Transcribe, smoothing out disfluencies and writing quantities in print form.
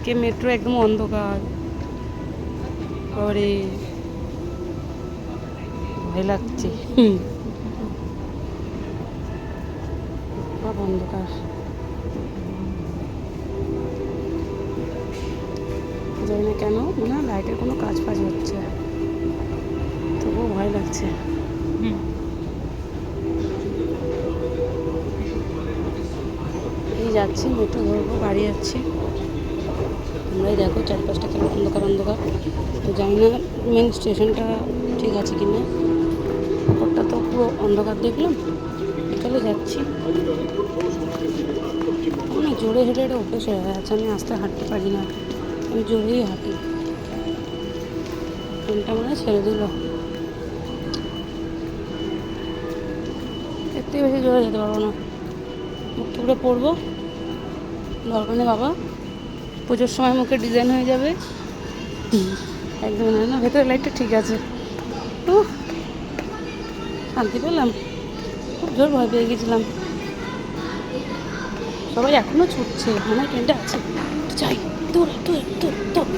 আজকে মেট্রো একদম অন্ধকার। পরে ভয় লাগছে, সব অন্ধকার। জানি না কেন, মনে হয় লাইটের কোনো কাজ ফাজ হচ্ছে, তবুও ভয় লাগছে। এই যাচ্ছি, মেট্রো ধরবো, বাড়ি যাচ্ছি। আমরাই দেখো চারপাশটা কেমন অন্ধকার অন্ধকার। তো জানি না মেন স্টেশনটা ঠিক আছে কি না, ওপরটা তো পুরো অন্ধকার দেখলাম। চলে যাচ্ছি, আমি জোরে হেঁটে হেঁটে অভ্যেস হয়ে গেছে, আমি আস্তে হাঁটতে পারি না, আমি জোরেই হাঁটি। ট্রেনটা মনে হয় ছেড়ে দিল, এর থেকে বেশি জোরে যেতে পারবো না, মুখ টুকরে পড়বো, দরকার নেই বাবা, পুজোর সময় মুখে ডিজাইন হয়ে যাবে। একদম না, ভেতরের লাইটটা ঠিক আছে। শান্তি পেলাম, খুব জোর ভয় পেয়ে গেছিলাম। সবাই এখনো ছুটছে, মনে হয় ট্রেনটা আছে, যাই, দৌড় দৌড় দৌড় দৌড়।